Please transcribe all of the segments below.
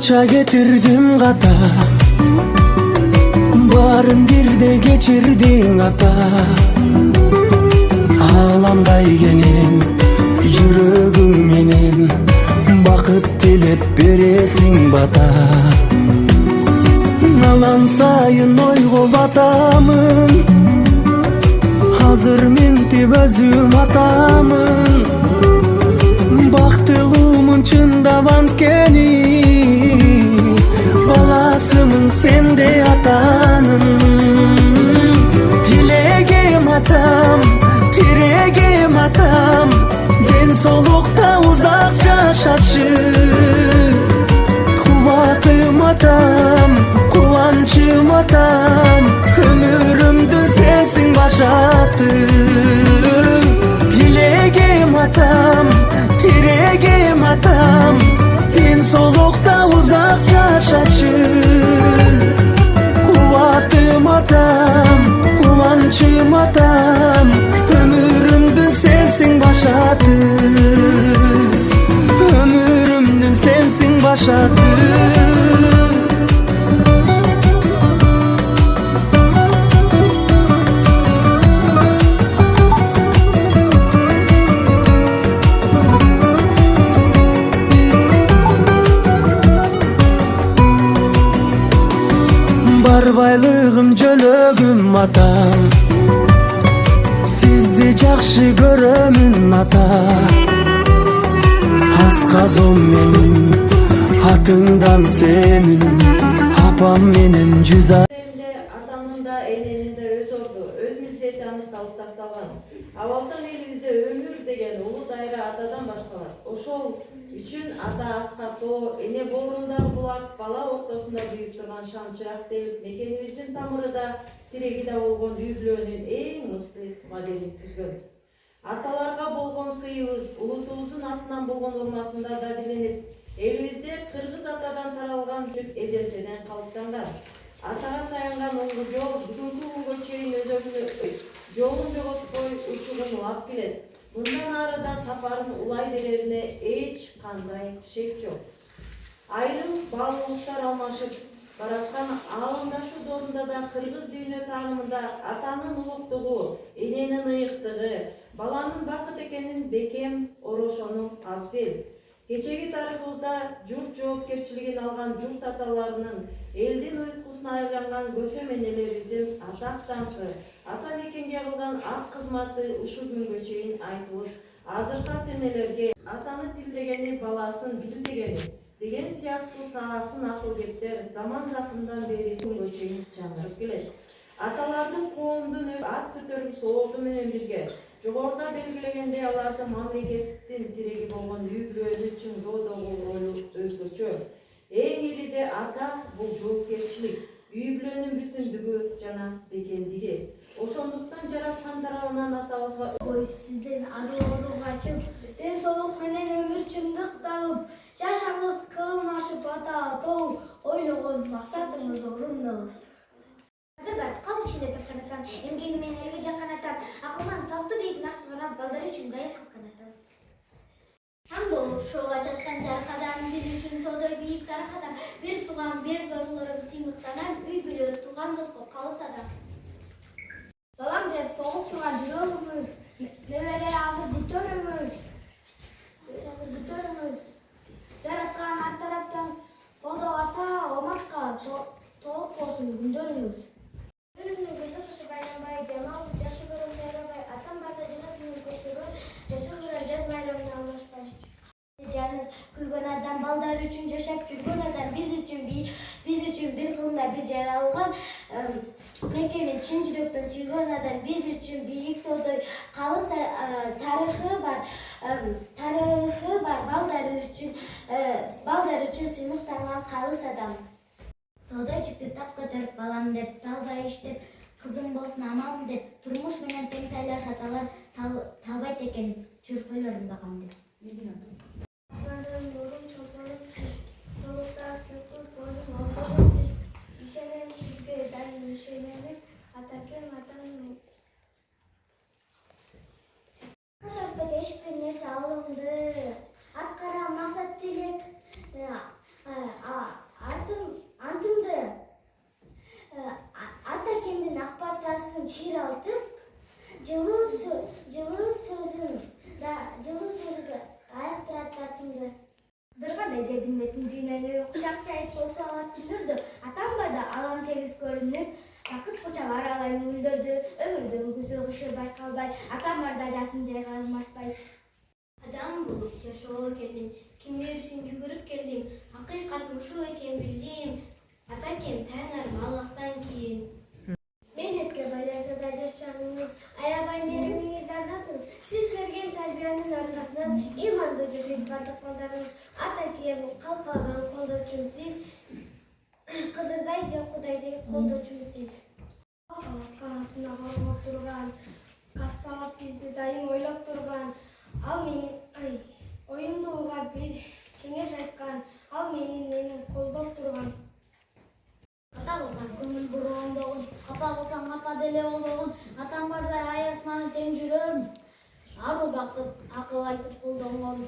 Kança getirdim kata, barın birde geçirdin ata. Ağlamdaygenin жүрөгүм менен бакыт тилеп бересиң бата. Алан сайын ойго батамын, азыр мынтип өзүм атамын. Бактылуумун чындап анткени, баласымын сенде атанын. Тилегем атам, тирегем атам, ден соолукта узак жашачы. Кубатым атам, кубанчым атам, өмүрүмдү сенсиң башаты. Тилегем атам, тирегем атам, ден соолукта узак жашачы. Кубатым атам, кубанчым атам, өмүрүмдү сенсиң башаты. Өмүрүмдүн сенсиң башаты. Бар байлыгым жөлөгүм атам, сизди жакшы көрөмүн ата. Асказом менин атыңдан сенин, апам менен жүз атанын да эненин да өз орду, өз милдети аныкталып такталган. Абалдан элибизде өмүр деген улуу дайра атадан башталат. Ошол үчүн ата аска тоо, эне боорундагы булак, бала ортосунда күйүп турган шамчырак делип, мекенибиздин тамыры да, тиреги да болгон үй бүлөнүн эң мыкты моделин түзгөн. Аталарга болгон сыйыбыз, улутубуздун атынан болгон урматында да билинип, элибизде кыргыз атадан таралган жүк эзелтеден калыптанган. Атага таянган оңгу жол бүгүнкү күнгө чейин өзөгүнө жолун жоготпой учугун улап келет. Мындан ары да сапарын улай берерине эч кандай шек жок. Айрым баалуулуктар алмашып бараткан аалымдашуу доорунда да кыргыз дүйнө таанымында атанын улуктугу, эненин ыйыктыгы, баланын бакыт экенин бекем орошону абзел. Кечеги тарыхыбызда журт жоопкерчилигин алган журт аталарынын, элдин уйкусуна айланган көсөм энелерибиздин атак даңкы, ата мекенге кылган ак кызматы ушул күнгө чейин айтылып, азыркы ата-энелерге атаны тилдегени баласын билдегени деген сыяктуу таасын акыл кептер заман закымдан бери күнгө чейин жаңырып келет. Аталардын коомдун ат көтөрүү соолду менен бирге жогоруда белгилегендей алардын мамлекеттин тиреги болгон үй бүлөнү чыңдоодогу ролу өзгөчө. Эң ириде ата бул жоопкерчилик, үй бүлөнүн бүтүндүгү жана бекемдиги. Ошондуктан жараткан тарабынан атабызга сиздин арооруга чын ден соолук менен өмүр чындык табып, жашаңыз кылым ашып ата тоо ойлогон максатыңыз орундалыр. Кал ичинде турган атам, эмгеги менен элге жаккан атам, акылдан салтуу бийик нактыгына балдар үчүн дайыр кылган атам. Ам болуп шууга чачкан жарык адам, биз үчүн тоодой бийик тарых адам. Бир тууган, бир борлорум сыймыктанам, үй бүлө, тууган доско калыс адам. Балам деп соғып тұрған жүрегіміз, небере азыр бүтөрүмүз. Жараткан ар тараптан колдоо ата, оматка толук болсун күндөрүңүз. Өнүмдүн көзү кышы байланбай, жамалып жашы көрөм сайрабай, атам барда жанатымды көчтөгөн, жашын кыран жаз майрамына албашпай. Жанып күлгөн адам, балдар үчүн жашап жүргөн адам, биз үчүн бир кылымда бир жаралган, мекенин чын жүрөктөн сүйгөн адам, биз үчүн бийик тоодой калыс тарыхы бар, балдар үчүн сыймыктанган калыс адам. Тоодой жүктү тап көтөрүп балам деп, талбай иштеп, кызым болсун аман деп, турмуш менен тең тайлаш аталар талбайт экен, чүрпөйлөрүм багам деп. Асмандын нурун чолпонуп сиз, толукта сүркүп койдум олдогун сиз. Ишенем сизге, дайым ишенемин, атакем атам. Кытартып эч бир нерсе алынды, аткара максат тилек, көрүнүп, бакыт кучап аралайм гүлдөрдү, өмүрдүн күзү кышы байкалбай, атам барда жасым жайганым артпай. Адам болуп жашоого келдим, кимдер үчүн жүгүрүп келдим, акыйкат ушул экен билдим, атакем таянарым Аллахтан кийин. Мехнетке байланса да жаш чагыңыз, аябай мээримиңизден татып, сиз берген тарбиянын аркасынан имандуу жашайт бардык балдарыңыз, атакем калкалаган колдоочум сиз, кызырдай же кудайдей колдоочум сиз. Канатына коргоп турган, касталап бизди дайым ойлоп турган, ал менин оюмду угап бир кеңеш айткан, ал менин колдоп турган. Ата кылсаң көңүл буроондогун, апа кылсаң апа деле болгон, атам барда ай асманы тең жүрөм, ару бакыт акыл айтып колдонгон.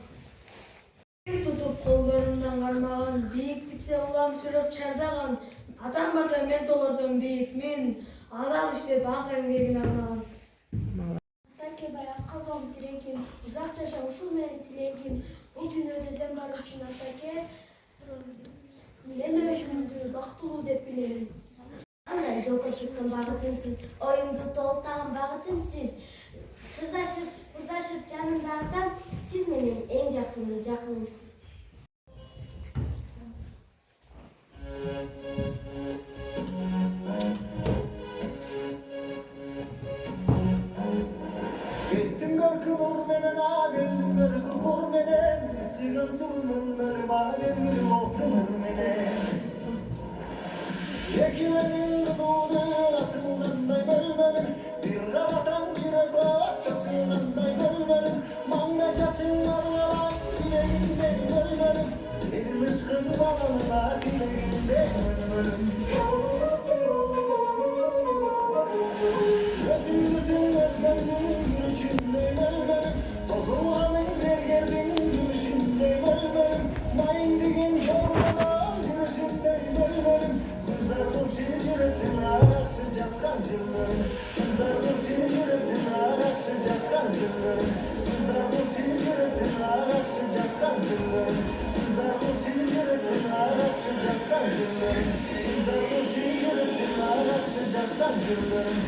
Тутуп колдорумдан кармаган, бийиктикте улам сүрөп чардаган, атам барда мен толордон бийикмин, адал иштеп акы эмгегин арнаган. Атаке бай аскалзон тирегим, узак жаша ушул менен тилегим, бул дүйнөдө сен бар үчүн атаке, мен өчүмдү бактылуу деп билем. Андай жолдошуктун багытынсыз, оюмду толуктаган багытымсыз, сырдашып жанымда атам, сиз менен эң жакынымсыз. Gittim görkü vur menen, geldim görkü vur menen, Sigan zulmün benim alemim olsun menen. Yekilerin kızıldır açılganday bölmenim, bir karasam bir koç açılganday bölmenim, manda çaçın argalar dileğinde bölmenim, senin ışkın bağlılar dileğinde bölmenim. Ötüngüzün özleminin gülüşünde bölmenim, bozulganın zergerinin gülüşünde bölmenim, mayın digin çorbadan gülüşünde bölmenim. Kızardım çini cüretin ağaçı cakkan cümlerim, kızardım çini cüretin ağaçı cakkan cümlerim, kızardım çini cüretin ağaçı cakkan cümlerim, kızardım çini cüretin ağaçı cakkan cümlerim, kızardım çini cüretin ağaçı cakkan cümlerim.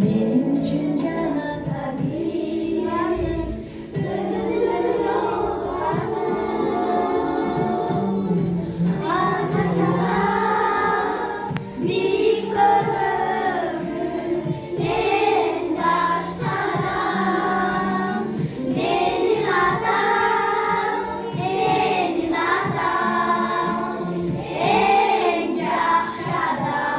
Benim için cennete bir yardım, sözünün yollarına Arkaçalar bir görümün en yaştaram Benim adam, benim adam en yaşadan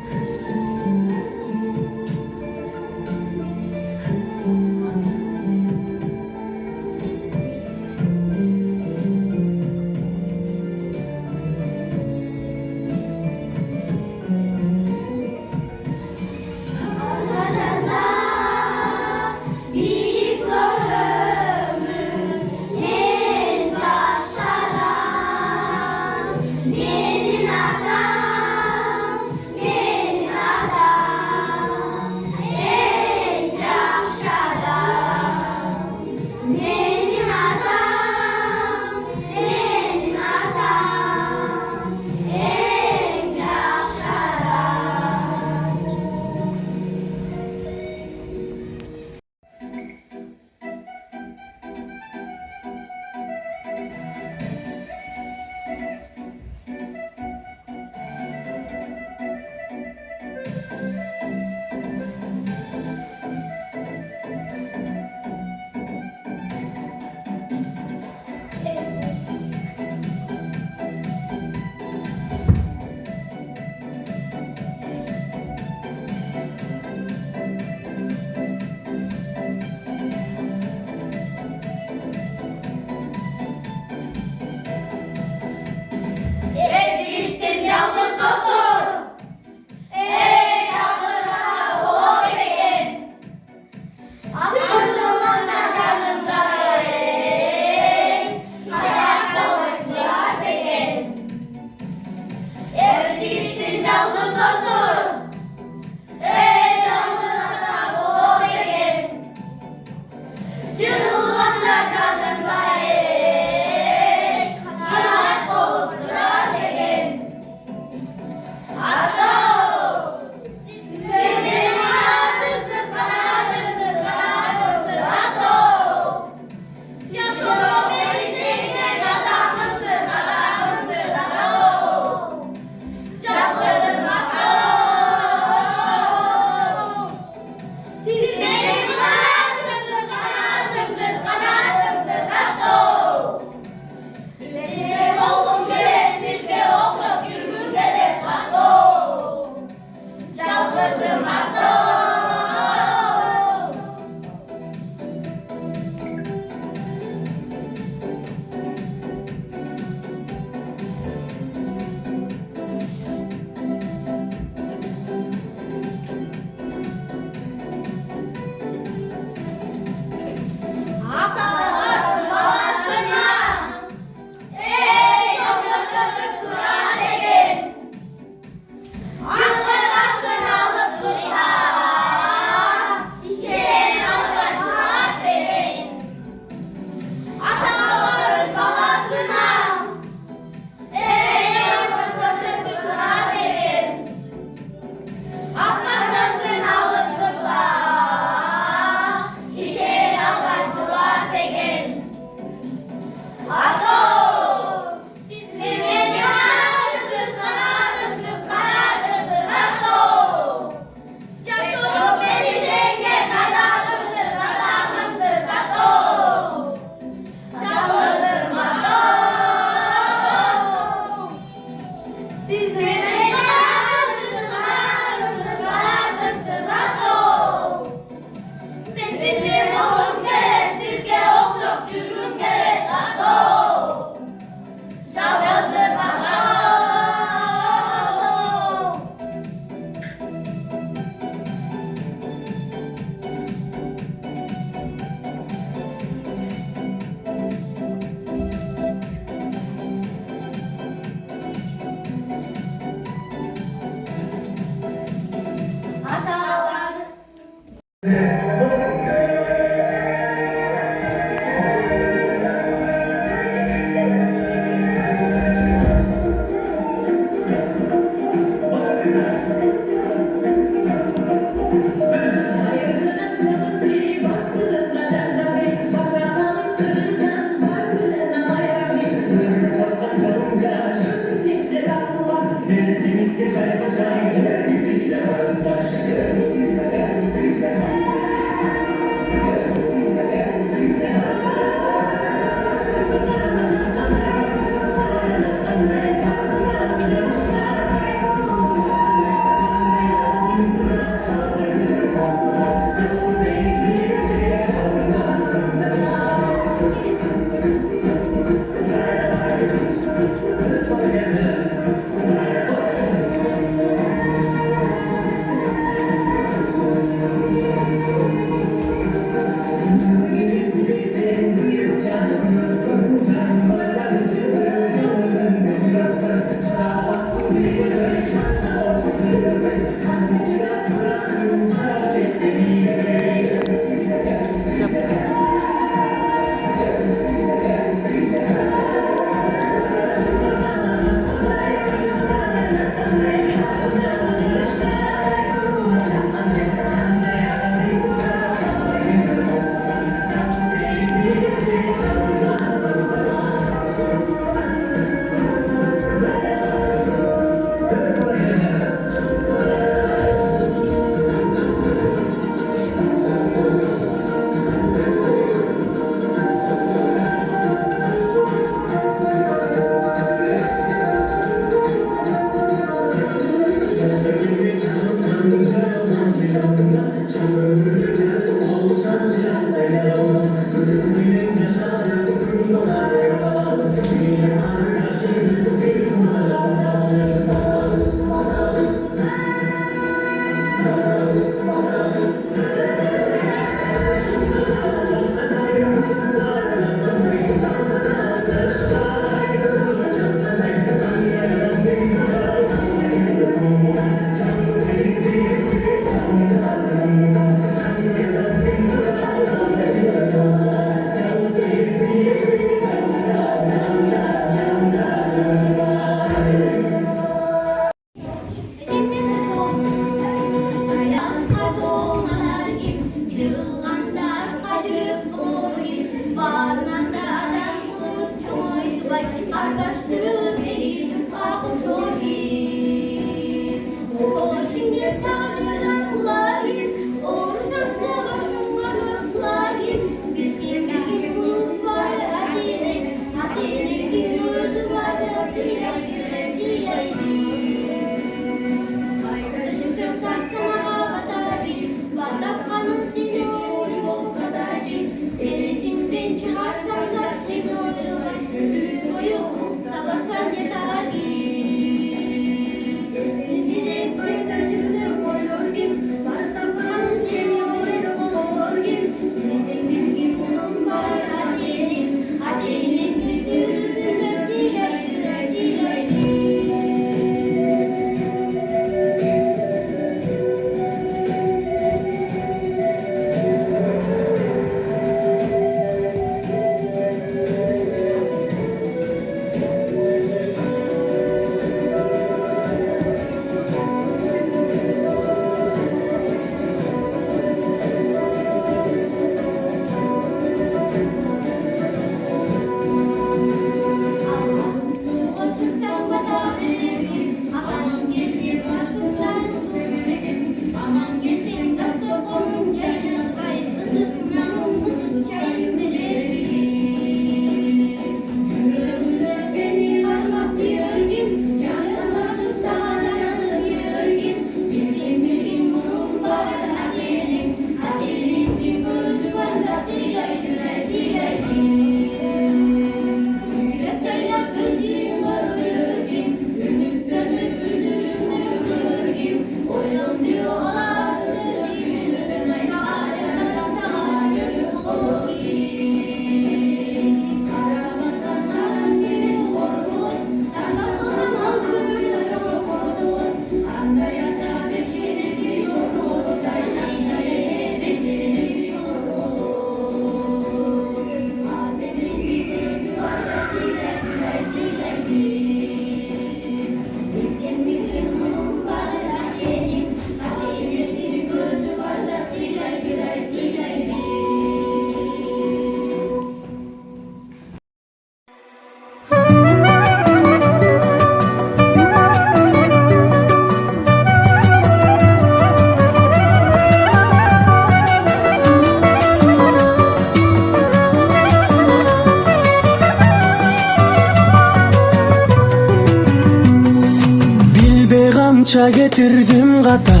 Kança getirdim kata,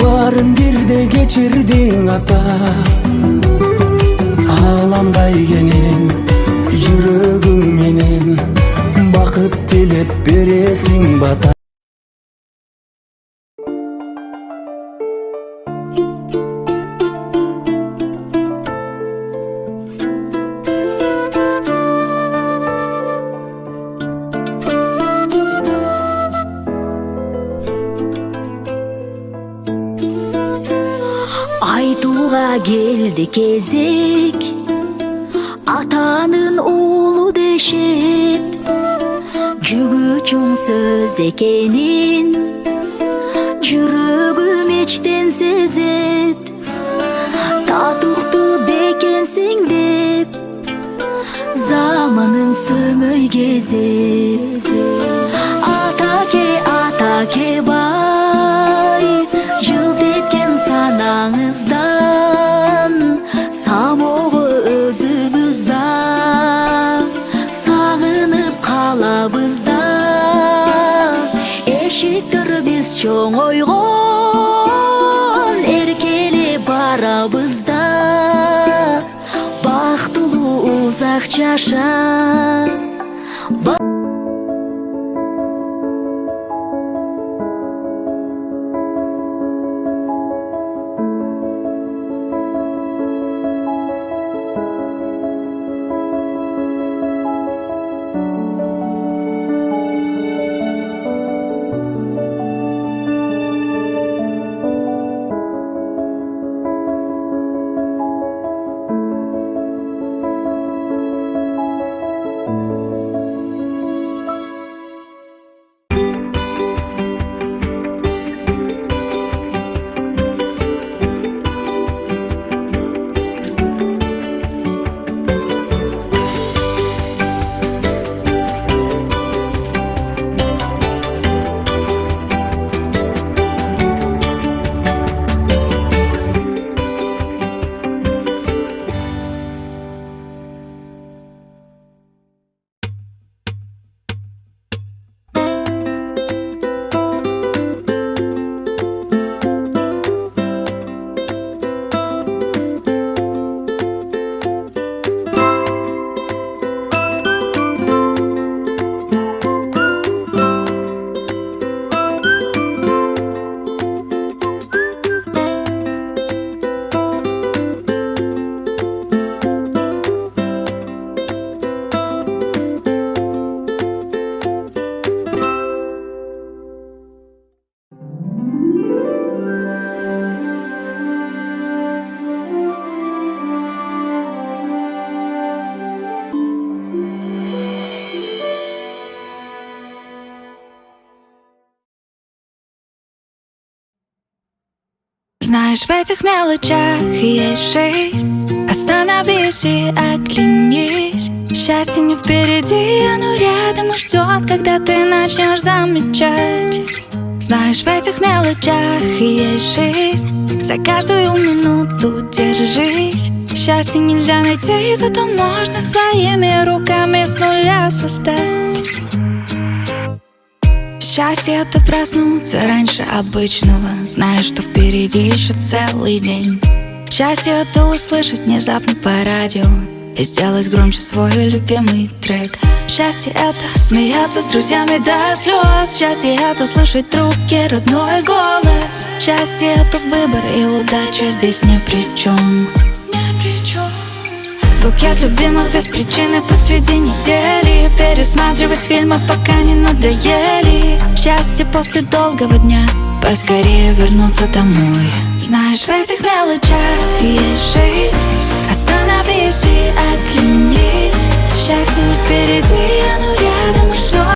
barın bir de geçirdin ata. Ağlamday genin, yüreğim menin, bakıt dilep beresin bata. Aytuğa geldi kezek, atanın oğlu deşet. Cügüçün söz ekenin, yüreğim içten sezet. Tatıktı bekensin dep, zamanın sömöy gezet. Atake bay, yılt etken sanağınızdan, samoğu özümüzda, sağınıp kalabızda. Eşittir biz çoğun oyğun, erkeli bara қалабызда бақтылы ұзақ жаша. Знаешь, в этих мелочах есть жизнь. Остановись и оглянись. Счастье не впереди, оно рядом и ждет, когда ты начнешь замечать. Знаешь, в этих мелочах есть жизнь. За каждую минуту держись. Счастье нельзя найти, зато можно своими руками с нуля создать. Счастье — это проснуться раньше обычного, зная, что впереди еще целый день. Счастье — это услышать внезапно по радио и сделать громче свой любимый трек. Счастье — это смеяться с друзьями до слез. Счастье — это слышать трубки родной голос. Счастье — это выбор, и удача здесь ни при чем. Букет любимых без причины посреди недели. Пересматривать фильмы, пока не надоели. Счастье после долгого дня, поскорее вернуться домой. Знаешь, в этих мелочах есть жизнь. Остановись и оглянись. Счастье не впереди, оно рядом и ждет.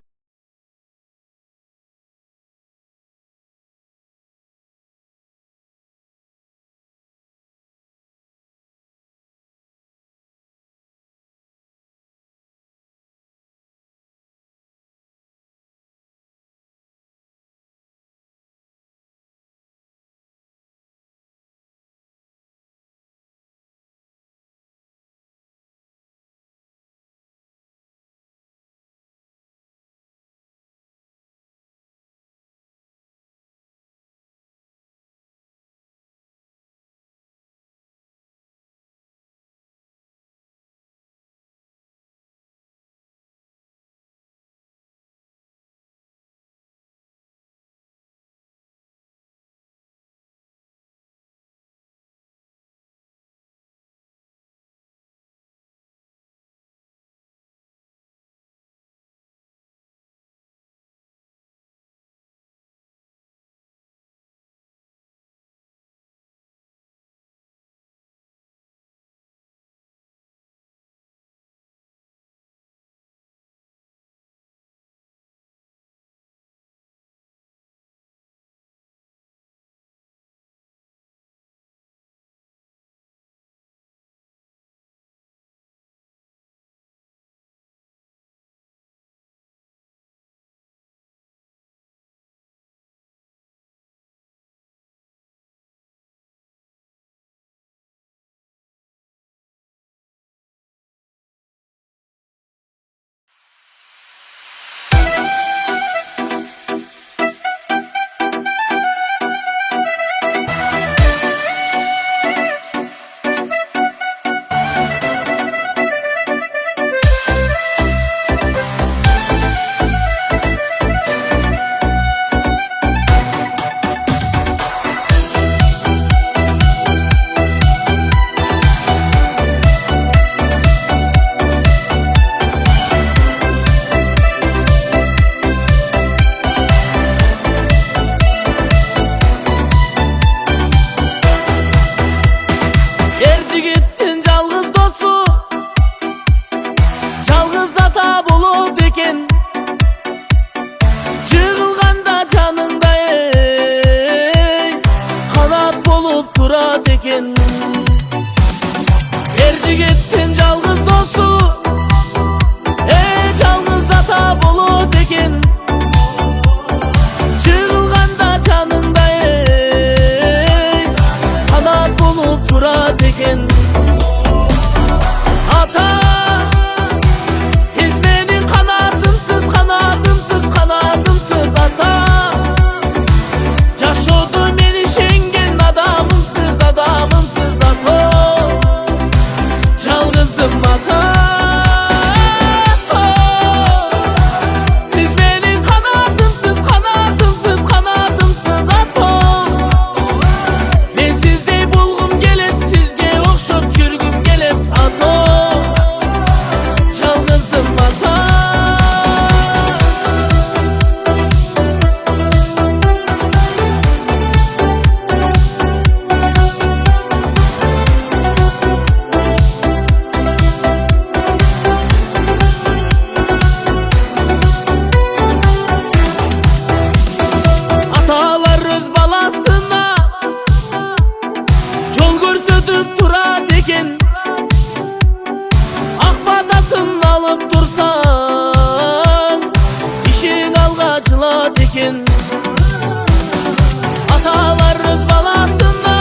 turat ekin. Er jigittin жалгыз досу, жалгыз ата болот экен. Жыгылганда жанында канат болуп турат экен. Ата, сиз менин канатымсыз, канатымсыз, канатымсыз ата. Жашоодо мен ишенген адамымсыз, адамымсыз ата. Жалгызым ата. Siz benim kanatımsız, kanatımsız, kanatımsız ata. Ben sizdey bulgum gelip, sizge okşop yürgüm gelip ata. Жалгызым ата. Atalar öz balasına yol görsetip turat eкен. Ак батасын алып турсаң, ишин алга жылат экен. Atalar öz balasına